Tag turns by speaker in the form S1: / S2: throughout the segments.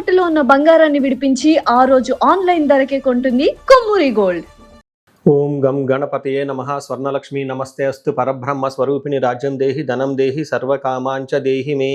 S1: తాకట్టులో ఉన్న బంగారాన్ని విడిపించి ఆ రోజు ఆన్లైన్ ధరకే కొంటుంది కొమ్మూరి గోల్డ్.
S2: ఓం గం గణపతయే నమః. స్వర్ణలక్ష్మి నమస్తే అస్తు. పరబ్రహ్మ స్వరూపిణి రాజ్యం దేహి ధనం దేహి సర్వకామాంచ దేహి మే.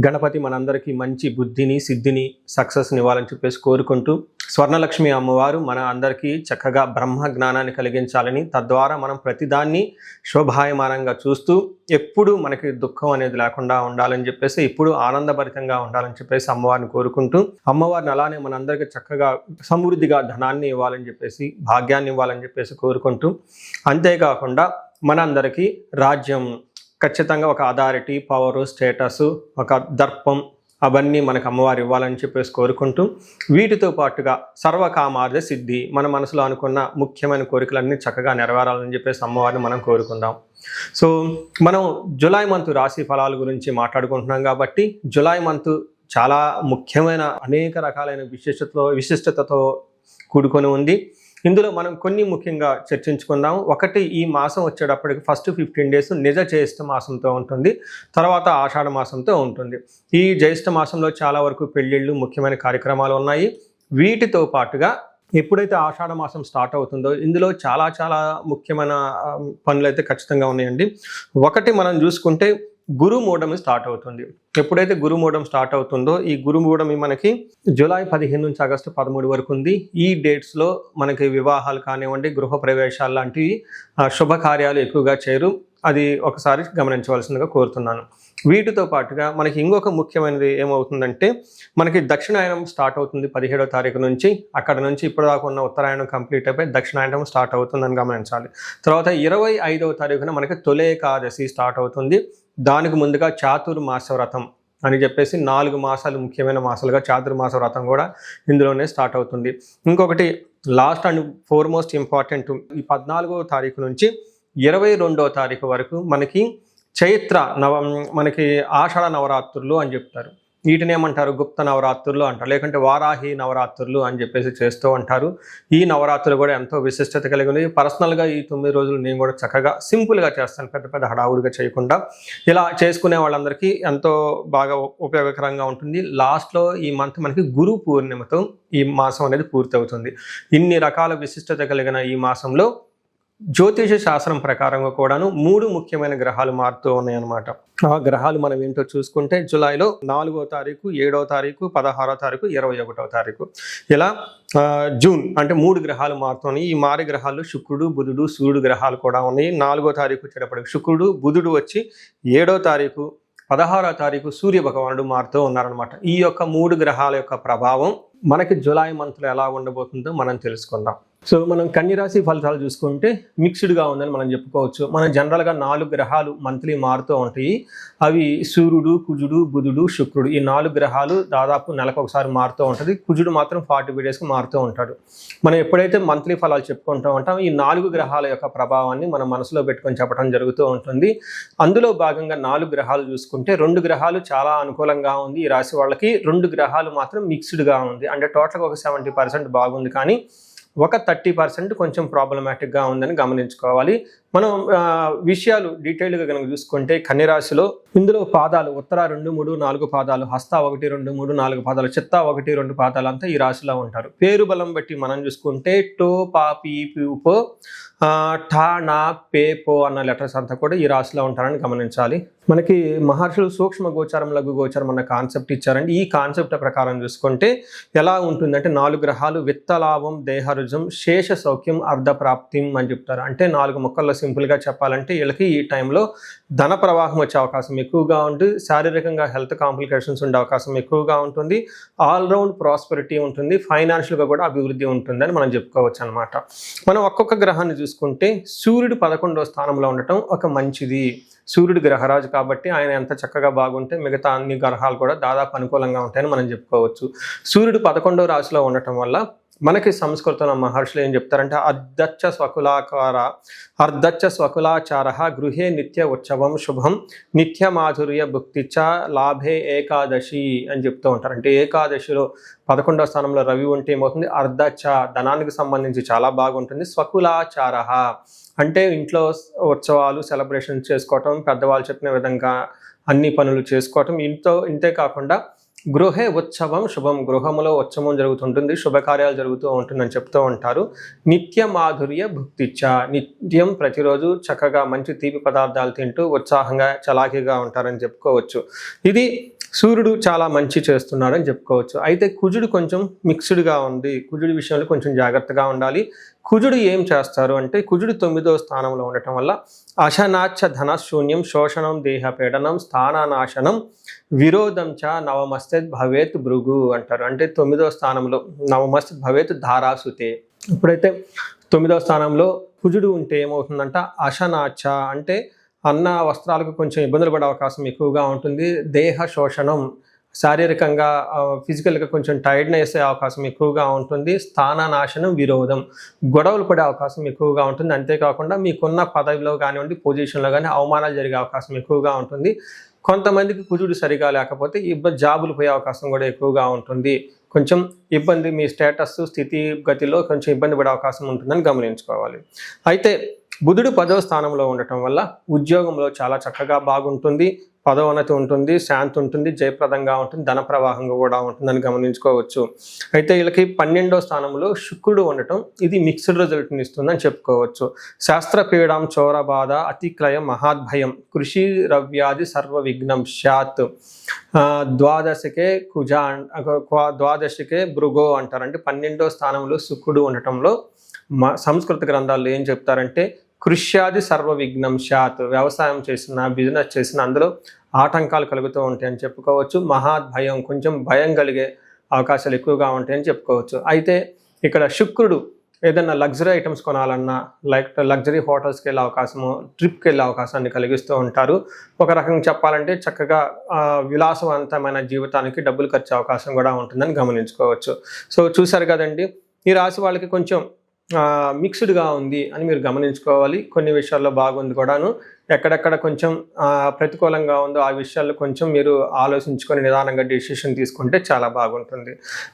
S2: గణపతి మనందరికీ మంచి బుద్ధిని సిద్ధిని సక్సెస్ని ఇవ్వాలని చెప్పేసి కోరుకుంటూ, స్వర్ణలక్ష్మి అమ్మవారు మన అందరికీ చక్కగా బ్రహ్మ జ్ఞానాన్ని కలిగించాలని, తద్వారా మనం ప్రతిదాన్ని శోభాయమానంగా చూస్తూ ఎప్పుడు మనకి దుఃఖం అనేది లేకుండా ఉండాలని చెప్పేసి, ఎప్పుడు ఆనందభరితంగా ఉండాలని చెప్పేసి అమ్మవారిని కోరుకుంటూ, అమ్మవారిని అలానే మనందరికీ చక్కగా సమృద్ధిగా ధనాన్ని ఇవ్వాలని చెప్పేసి, భాగ్యాన్ని ఇవ్వాలని చెప్పేసి కోరుకుంటూ, అంతేకాకుండా మనందరికీ రాజ్యం ఖచ్చితంగా ఒక అథారిటీ, పవరు, స్టేటస్, ఒక దర్పం అవన్నీ మనకు అమ్మవారు ఇవ్వాలని చెప్పేసి కోరుకుంటూ, వీటితో పాటుగా సర్వకామార్థ సిద్ధి, మన మనసులో అనుకున్న ముఖ్యమైన కోరికలన్నీ చక్కగా నెరవేరాలని చెప్పేసి అమ్మవారిని మనం కోరుకుందాం. సో మనం జూలై మంత్ రాశి ఫలాల గురించి మాట్లాడుకుంటున్నాం కాబట్టి, జూలై మంత్ చాలా ముఖ్యమైన అనేక రకాలైన విశిష్టతతో కూడుకొని ఉంది. ఇందులో మనం కొన్ని ముఖ్యంగా చర్చించుకుందాం. ఒకటి, ఈ మాసం వచ్చేటప్పటికి ఫస్ట్ 15 days నిజ జ్యేష్ఠ మాసంతో ఉంటుంది, తర్వాత ఆషాఢ మాసంతో ఉంటుంది. ఈ జ్యేష్ఠ మాసంలో చాలా వరకు పెళ్ళిళ్ళు, ముఖ్యమైన కార్యక్రమాలు ఉన్నాయి. వీటితో పాటుగా ఎప్పుడైతే ఆషాఢ మాసం స్టార్ట్ అవుతుందో ఇందులో చాలా చాలా ముఖ్యమైన పనులు అయితే ఖచ్చితంగా ఉన్నాయండి. ఒకటి మనం చూసుకుంటే గురుమూఢమి స్టార్ట్ అవుతుంది. ఎప్పుడైతే గురుమూఢం స్టార్ట్ అవుతుందో, ఈ గురుమూఢమి మనకి జూలై 15 నుంచి ఆగస్టు 13 వరకు ఉంది. ఈ డేట్స్లో మనకి వివాహాలు కానివ్వండి, గృహ ప్రవేశాలు లాంటివి శుభకార్యాలు ఎక్కువగా చేయరు. అది ఒకసారి గమనించవలసిందిగా కోరుతున్నాను. వీటితో పాటుగా మనకి ఇంకొక ముఖ్యమైనది ఏమవుతుందంటే, మనకి దక్షిణాయనం స్టార్ట్ అవుతుంది 17వ తారీఖు నుంచి. అక్కడ నుంచి ఇప్పటిదాకా ఉన్న ఉత్తరాయణం కంప్లీట్ అయిపోయి దక్షిణాయనం స్టార్ట్ అవుతుందని గమనించాలి. తర్వాత 25వ తారీఖున మనకి తొలి ఏకాదశి స్టార్ట్ అవుతుంది. దానికి ముందుగా చాతుర్మాస వ్రతం అని చెప్పేసి 4 మాసాలు ముఖ్యమైన మాసాలుగా చాతుర్మాస వ్రతం కూడా ఇందులోనే స్టార్ట్ అవుతుంది. ఇంకొకటి లాస్ట్ అండ్ ఫోర్మోస్ట్ ఇంపార్టెంట్, ఈ 14వ తారీఖు నుంచి 22వ తారీఖు వరకు మనకి చైత్ర మనకి ఆషాఢ నవరాత్రులు అని చెప్తారు. వీటిని ఏమంటారు? గుప్త నవరాత్రులు అంటారు, లేకుంటే వారాహి నవరాత్రులు అని చెప్పేసి చేస్తూ ఉంటారు. ఈ నవరాత్రులు కూడా ఎంతో విశిష్టత కలిగి ఉంది. పర్సనల్గా ఈ 9 రోజులు నేను కూడా చక్కగా సింపుల్గా చేస్తాను, పెద్ద పెద్ద హడావుడిగా చేయకుండా. ఇలా చేసుకునే వాళ్ళందరికీ ఎంతో బాగా ఉపయోగకరంగా ఉంటుంది. లాస్ట్లో ఈ మంత్ మనకి గురు పూర్ణిమతో ఈ మాసం అనేది పూర్తి అవుతుంది. ఇన్ని రకాల విశిష్టత కలిగిన ఈ మాసంలో జ్యోతిష శాస్త్రం ప్రకారంగా కూడాను 3 ముఖ్యమైన గ్రహాలు మారుతూ ఉన్నాయన్నమాట. ఆ గ్రహాలు మనం ఏంటో చూసుకుంటే, జూలైలో 4వ తారీఖు, 7వ తారీఖు, 16వ తారీఖు, 21వ తారీఖు, ఇలా జూన్ అంటే 3 గ్రహాలు మారుతున్నాయి. ఈ మారి గ్రహాలు శుక్రుడు, బుధుడు, సూర్యుడు గ్రహాలు కూడా ఉన్నాయి. 4వ తారీఖు వచ్చేటప్పటికి శుక్రుడు, బుధుడు వచ్చి 7వ తారీఖు, 16వ తారీఖు సూర్య భగవానుడు మారుతూ ఉన్నారనమాట. ఈ యొక్క 3 గ్రహాల యొక్క ప్రభావం మనకి జూలై మంత్లో ఎలా ఉండబోతుందో మనం తెలుసుకుందాం. సో మనం కన్యరాశి ఫలితాలు చూసుకుంటే మిక్స్డ్గా ఉందని మనం చెప్పుకోవచ్చు. మనం జనరల్గా 4 గ్రహాలు మంత్లీ మారుతూ ఉంటాయి. అవి సూర్యుడు, కుజుడు, బుధుడు, శుక్రుడు. ఈ 4 గ్రహాలు దాదాపు నెలకు ఒకసారి మారుతూ ఉంటుంది. కుజుడు మాత్రం 40 daysకి మారుతూ ఉంటాడు. మనం ఎప్పుడైతే మంత్లీ ఫలాలు చెప్పుకుంటూ ఉంటాం, ఈ 4 గ్రహాల యొక్క ప్రభావాన్ని మనం మనసులో పెట్టుకొని చెప్పడం జరుగుతూ ఉంటుంది. అందులో భాగంగా 4 గ్రహాలు చూసుకుంటే 2 గ్రహాలు చాలా అనుకూలంగా ఉంది ఈ రాశి వాళ్ళకి, 2 గ్రహాలు మాత్రం మిక్స్డ్గా ఉంది. అంటే టోటల్గా ఒక 70% బాగుంది, కానీ ఒక 30% కొంచెం ప్రాబ్లమాటిక్గా ఉందని గమనించుకోవాలి. మనం విషయాలు డీటెయిల్గా కనుక చూసుకుంటే, కన్యరాశిలో ఇందులో పాదాలు ఉత్తర 2, 3, 4 పాదాలు, హస్త 1, 2, 3, 4 పాదాలు, చిత్త 1, 2 పాదాలు అంతా ఈ రాశిలో ఉంటారు. పేరు బలం బట్టి మనం చూసుకుంటే టో, పా, పీ, పో, ఠా, నా, పే, పో అన్న లెటర్స్ అంతా కూడా ఈ రాశిలో ఉంటారని గమనించాలి. మనకి మహర్షులు సూక్ష్మ గోచారం, లఘు గోచారం అన్న కాన్సెప్ట్ ఇచ్చారండి. ఈ కాన్సెప్ట్ ప్రకారం చూసుకుంటే ఎలా ఉంటుందంటే, 4 గ్రహాలు విత్తలాభం, దేహరుజం, శేష సౌఖ్యం, అర్ధప్రాప్తిం అని చెప్తారు. అంటే 4 ముక్కల్లో సింపుల్గా చెప్పాలంటే, వీళ్ళకి ఈ టైంలో ధన ప్రవాహం వచ్చే అవకాశం ఎక్కువగా ఉంటుంది. శారీరకంగా హెల్త్ కాంప్లికేషన్స్ ఉండే అవకాశం ఎక్కువగా ఉంటుంది. ఆల్రౌండ్ ప్రాస్పెరిటీ ఉంటుంది. ఫైనాన్షియల్గా కూడా అభివృద్ధి ఉంటుందని మనం చెప్పుకోవచ్చు అనమాట. మనం ఒక్కొక్క గ్రహాన్ని చూసుకుంటే, సూర్యుడు 11వ స్థానంలో ఉండటం ఒక మంచిది. సూర్యుడు గ్రహరాజు కాబట్టి ఆయన ఎంత చక్కగా బాగుంటే మిగతా అన్ని గ్రహాలు కూడా దాదాపు అనుకూలంగా ఉంటాయని మనం చెప్పుకోవచ్చు. సూర్యుడు 11వ రాశిలో ఉండటం వల్ల మనకి సంస్కృతంలో మహర్షులు ఏం చెప్తారంటే, అర్ధచ్చ స్వకులాచార గృహే నిత్య ఉత్సవం శుభం నిత్య మాధుర్య భుక్తిచ్చ లాభే ఏకాదశి అని చెప్తూ ఉంటారు. అంటే ఏకాదశిలో 11వ స్థానంలో రవి ఉంటే ఏమవుతుంది? అర్ధచ్చ ధనానికి సంబంధించి చాలా బాగుంటుంది. స్వకులాచార అంటే ఇంట్లో ఉత్సవాలు, సెలబ్రేషన్స్ చేసుకోవటం, పెద్దవాళ్ళు చెప్పిన విధంగా అన్ని పనులు చేసుకోవటం, ఇంతే కాకుండా గృహే ఉత్సవం శుభం, గృహములో ఉత్సవం జరుగుతుంటుంది, శుభకార్యాలు జరుగుతూ ఉంటుందని చెప్తూ ఉంటారు. నిత్య మాధుర్య భుక్తిచ్చ, నిత్యం ప్రతిరోజు చక్కగా మంచి తీపి పదార్థాలు తింటూ ఉత్సాహంగా చలాకీగా ఉంటారని చెప్పుకోవచ్చు. ఇది సూర్యుడు చాలా మంచి చేస్తున్నాడని చెప్పుకోవచ్చు. అయితే కుజుడు కొంచెం మిక్స్డ్గా ఉంది. కుజుడి విషయంలో కొంచెం జాగ్రత్తగా ఉండాలి. కుజుడు ఏం చేస్తారు అంటే, కుజుడు 9వ స్థానంలో ఉండటం వల్ల అశనాచ్చ ధనశూన్యం శోషణం దేహపీడనం స్థానానాశనం విరోధం చ నవమస్తద్ భవేత్ భృగు అంటారు. అంటే 9వ స్థానంలో నవమస్తద్ భవేత్ ధారాసుతే. ఇప్పుడైతే 9వ స్థానంలో కుజుడు ఉంటే ఏమవుతుందంట, అశనాచ్చ అంటే అన్న వస్త్రాలకు కొంచెం ఇబ్బందులు పడే అవకాశం ఎక్కువగా ఉంటుంది. దేహ శోషణం, శారీరకంగా ఫిజికల్గా కొంచెం టైర్డ్నెస్ అయ్యే అవకాశం ఎక్కువగా ఉంటుంది. స్థాననాశనం విరోధం, గొడవలు పడే అవకాశం ఎక్కువగా ఉంటుంది. అంతేకాకుండా మీకున్న పదవిలో కానివ్వండి, పొజిషన్లో కానీ అవమానాలు జరిగే అవకాశం ఎక్కువగా ఉంటుంది. కొంతమందికి కుజుడు సరిగా లేకపోతే జాబులు పోయే అవకాశం కూడా ఎక్కువగా ఉంటుంది. కొంచెం ఇబ్బంది, మీ స్టేటస్ స్థితి గతిలో కొంచెం ఇబ్బంది పడే అవకాశం ఉంటుందని గమనించుకోవాలి. అయితే బుధుడు 10వ స్థానంలో ఉండటం వల్ల ఉద్యోగంలో చాలా చక్కగా బాగుంటుంది, పదోన్నతి ఉంటుంది, శాంతి ఉంటుంది, జయప్రదంగా ఉంటుంది, ధన ప్రవాహంగా కూడా ఉంటుందని గమనించుకోవచ్చు. అయితే వీళ్ళకి 12వ స్థానంలో శుక్రుడు ఉండటం ఇది మిక్స్డ్ రిజల్ట్ని ఇస్తుందని చెప్పుకోవచ్చు. శాస్త్రపీడం చోరబాధ అతిక్రయం మహాద్భయం కృషి రవ్యాధి సర్వ విఘ్నం స్యాత్. ద్వాదశకే ద్వాదశకే భృగో అంటారు. అంటే 12వ స్థానంలో శుక్రుడు ఉండటంలో సంస్కృత గ్రంథాల్లో ఏం చెప్తారంటే, కృష్యాది సర్వ విఘ్నం స్యాత్. వ్యవసాయం చేసిన, బిజినెస్ చేసిన అందులో ఆటంకాలు కలుగుతూ ఉంటాయని చెప్పుకోవచ్చు. మహాద్భయం, కొంచెం భయం కలిగే అవకాశాలు ఎక్కువగా ఉంటాయని చెప్పుకోవచ్చు. అయితే ఇక్కడ శుక్రుడు ఏదైనా లగ్జరీ ఐటమ్స్ కొనాలన్నా, లగ్జరీ హోటల్స్కి వెళ్ళే అవకాశము, ట్రిప్కి వెళ్ళే అవకాశాన్ని కలిగిస్తూ ఉంటారు. ఒక రకంగా చెప్పాలంటే చక్కగా విలాసవంతమైన జీవితానికి డబ్బులు ఖర్చు అవకాశం కూడా ఉంటుందని గమనించుకోవచ్చు. సో చూసారు కదండి, ఈ రాశి వాళ్ళకి కొంచెం మిక్స్డ్గా ఉంది అని మీరు గమనించుకోవాలి. కొన్ని విషయాల్లో బాగుంది కూడాను, ఎక్కడెక్కడ కొంచెం ప్రతికూలంగా ఉందో ఆ విషయాల్లో కొంచెం మీరు ఆలోచించుకొని నిదానంగా డెసిషన్ తీసుకుంటే చాలా బాగుంటుంది.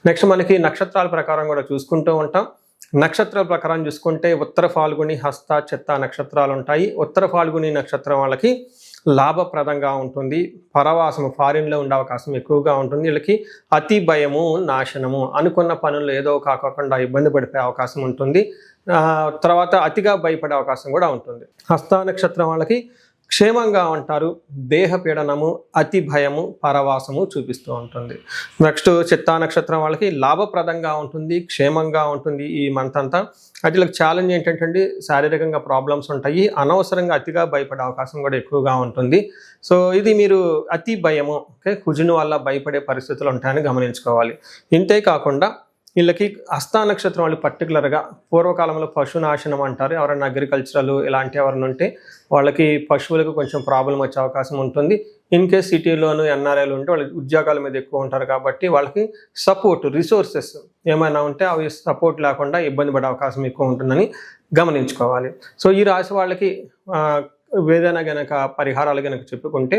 S2: నెక్స్ట్ మనకి నక్షత్రాల ప్రకారం కూడా చూసుకుంటూ ఉంటాం. నక్షత్రాల ప్రకారం చూసుకుంటే ఉత్తర ఫాల్గుని, హస్త, చిత్త నక్షత్రాలు ఉంటాయి. ఉత్తర ఫాల్గుని నక్షత్రం వాళ్ళకి లాభప్రదంగా ఉంటుంది. పరవాసము, ఫారిన్లో ఉండే అవకాశం ఎక్కువగా ఉంటుంది. వీళ్ళకి అతి భయము నాశనము, అనుకున్న పనులు ఏదో కాకుండా ఇబ్బంది పడిపోయే అవకాశం ఉంటుంది. తర్వాత అతిగా భయపడే అవకాశం కూడా ఉంటుంది. హస్త నక్షత్రం వాళ్ళకి క్షేమంగా ఉంటారు. దేహ పీడనము, అతి భయము, పరవాసము చూపిస్తూ ఉంటుంది. నెక్స్ట్ చిత్తా నక్షత్రం వాళ్ళకి లాభప్రదంగా ఉంటుంది, క్షేమంగా ఉంటుంది ఈ మంత్ అంతా. అయితే వీళ్ళకి ఛాలెంజ్ ఏంటంటే శారీరకంగా ప్రాబ్లమ్స్ ఉంటాయి, అనవసరంగా అతిగా భయపడే అవకాశం కూడా ఎక్కువగా ఉంటుంది. సో ఇది మీరు అతి భయము, కుజుని వల్ల భయపడే పరిస్థితులు ఉంటాయని గమనించుకోవాలి. ఇంతే కాకుండా వీళ్ళకి హస్త నక్షత్రం వాళ్ళు పర్టికులర్గా పూర్వకాలంలో పశునాశనం అంటారు. ఎవరైనా అగ్రికల్చరల్ ఇలాంటి ఎవరైనా ఉంటే వాళ్ళకి పశువులకు కొంచెం ప్రాబ్లం వచ్చే అవకాశం ఉంటుంది. ఇన్ కేస్ సిటీలోను ఎన్ఆర్ఐలు ఉంటే వాళ్ళకి ఉద్యోగాల మీద ఎక్కువ ఉంటారు కాబట్టి వాళ్ళకి సపోర్ట్, రిసోర్సెస్ ఏమైనా ఉంటే అవి సపోర్ట్ లేకుండా ఇబ్బంది పడే అవకాశం ఎక్కువ ఉంటుందని గమనించుకోవాలి. సో ఈ రాశి వాళ్ళకి ఏదైనా గనక పరిహారాలు గనక చెప్పుకుంటే,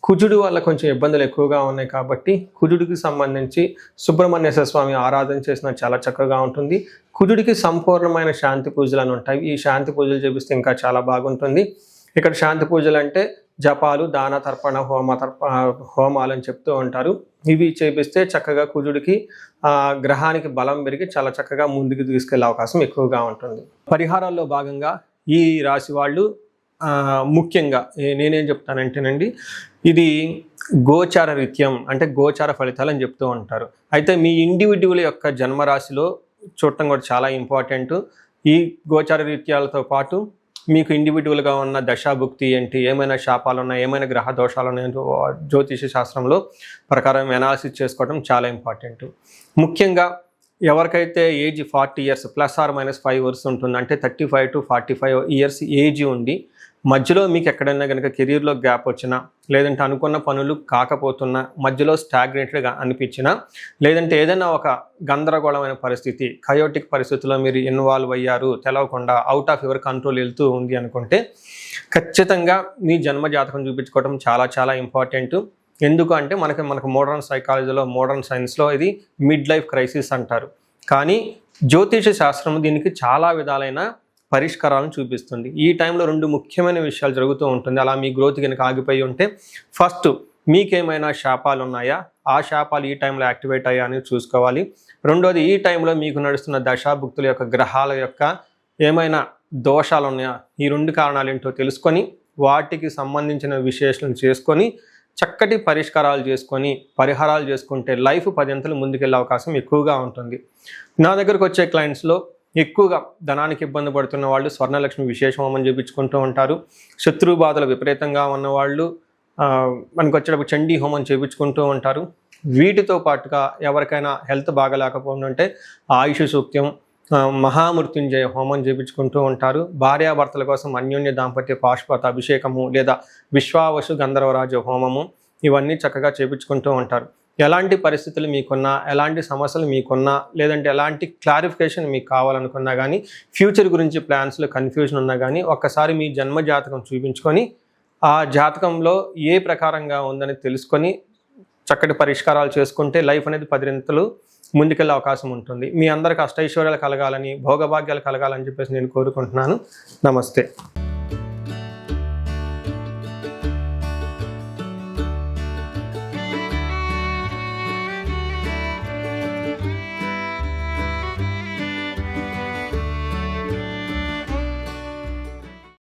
S2: కుజుడు వల్ల కొంచెం ఇబ్బందులు ఎక్కువగా ఉన్నాయి కాబట్టి కుజుడికి సంబంధించి సుబ్రహ్మణ్యేశ్వర స్వామి ఆరాధన చేసినా చాలా చక్కగా ఉంటుంది. కుజుడికి సంపూర్ణమైన శాంతి పూజలు అని ఉంటాయి. ఈ శాంతి పూజలు చేపిస్తే ఇంకా చాలా బాగుంటుంది. ఇక్కడ శాంతి పూజలు అంటే జపాలు, దాన తర్పణ, హోమాలు అని చెప్తూ ఉంటారు. ఇవి చేపిస్తే చక్కగా కుజుడికి గ్రహానికి బలం పెరిగి చాలా చక్కగా ముందుకు తీసుకెళ్లే అవకాశం ఎక్కువగా ఉంటుంది. పరిహారాల్లో భాగంగా ఈ రాశి వాళ్ళు ముఖ్యంగా నేనేం చెప్తానంటేనండి, ఇది గోచార రీత్యం అంటే గోచార ఫలితాలు అని చెప్తూ ఉంటారు. అయితే మీ ఇండివిడ్యువల్ యొక్క జన్మరాశిలో చూడటం కూడా చాలా ఇంపార్టెంట్. ఈ గోచార రీత్యాలతో పాటు మీకు ఇండివిడ్యువల్గా ఉన్న దశాభుక్తి ఏంటి, ఏమైనా శాపాలు ఉన్నాయి, ఏమైనా గ్రహ దోషాలు ఉన్నాయో జ్యోతిష శాస్త్రంలో ప్రకారం అనాలిసిస్ చేసుకోవడం చాలా ఇంపార్టెంట్. ముఖ్యంగా ఎవరికైతే ఏజ్ 40 years ±5 years ఉంటుంది, అంటే 35 to 45 years ఏజ్ ఉండి మధ్యలో మీకు ఎక్కడైనా కనుక కెరీర్లో గ్యాప్ వచ్చినా, లేదంటే అనుకున్న పనులు కాకపోతున్నా, మధ్యలో స్టాగ్నేట్గా అనిపించినా, లేదంటే ఏదైనా ఒక గందరగోళమైన పరిస్థితి, కయోటిక్ పరిస్థితిలో మీరు ఇన్వాల్వ్ అయ్యారు, తెలవకుండా అవుట్ ఆఫ్ యువర్ కంట్రోల్ వెళ్తూ ఉంది అనుకుంటే ఖచ్చితంగా మీ జన్మ జాతకం చూపించుకోవడం చాలా చాలా ఇంపార్టెంట్. ఎందుకు అంటే మనకు మోడర్న్ సైకాలజీలో, మోడర్న్ సైన్స్లో ఇది మిడ్ లైఫ్ క్రైసిస్ అంటారు. కానీ జ్యోతిష శాస్త్రం దీనికి చాలా విధాలైన పరిష్కారాలను చూపిస్తుంది. ఈ టైంలో 2 ముఖ్యమైన విషయాలు జరుగుతూ ఉంటుంది. అలా మీ గ్రోత్ కనుక ఆగిపోయి ఉంటే, ఫస్ట్ మీకేమైనా శాపాలు ఉన్నాయా, ఆ శాపాలు ఈ టైంలో యాక్టివేట్ అయ్యా అని చూసుకోవాలి. రెండోది, ఈ టైంలో మీకు నడుస్తున్న దశాభుక్తుల యొక్క గ్రహాల యొక్క ఏమైనా దోషాలు ఉన్నాయా, ఈ 2 కారణాలు ఏంటో తెలుసుకొని వాటికి సంబంధించిన విశ్లేషణ చేసుకొని చక్కటి పరిష్కారాలు చేసుకొని పరిహారాలు చేసుకుంటే లైఫ్ 10 అంతలు ముందుకెళ్ళే అవకాశం ఎక్కువగా ఉంటుంది. నా దగ్గరకు వచ్చే క్లయింట్స్లో ఎక్కువగా ధనానికి ఇబ్బంది పడుతున్న వాళ్ళు స్వర్ణలక్ష్మి విశేష హోమం చేయించుకుంటూ ఉంటారు. శత్రు బాధలు విపరీతంగా ఉన్నవాళ్ళు మనకు వచ్చేటప్పుడు చండీ హోమం చేయించుకుంటూ ఉంటారు. వీటితో పాటుగా ఎవరికైనా హెల్త్ బాగలేకపోతుంటే ఆయుష్ సూక్త్యం, మహామృత్యుంజయ హోమం చేయించుకుంటూ ఉంటారు. భార్యాభర్తల కోసం అన్యోన్య దాంపత్య పాశుపత అభిషేకము లేదా విశ్వావసు గంధర్వరాజ హోమము ఇవన్నీ చక్కగా చేయించుకుంటూ ఉంటారు. ఎలాంటి పరిస్థితులు మీకున్నా, ఎలాంటి సమస్యలు మీకున్నా, లేదంటే ఎలాంటి క్లారిఫికేషన్ మీకు కావాలనుకున్నా కానీ, ఫ్యూచర్ గురించి ప్లాన్స్లో కన్ఫ్యూజన్ ఉన్నా కానీ ఒక్కసారి మీ జన్మ జాతకం చూపించుకొని ఆ జాతకంలో ఏ ప్రకారంగా ఉందని తెలుసుకొని చక్కటి పరిష్కారాలు చేసుకుంటే లైఫ్ అనేది 10 అంతలు ముందుకెళ్ళే అవకాశం ఉంటుంది. మీ అందరికి అష్టైశ్వర్యాలు కలగాలని, భోగభాగ్యాలు కలగాలని చెప్పేసి నేను కోరుకుంటున్నాను. నమస్తే.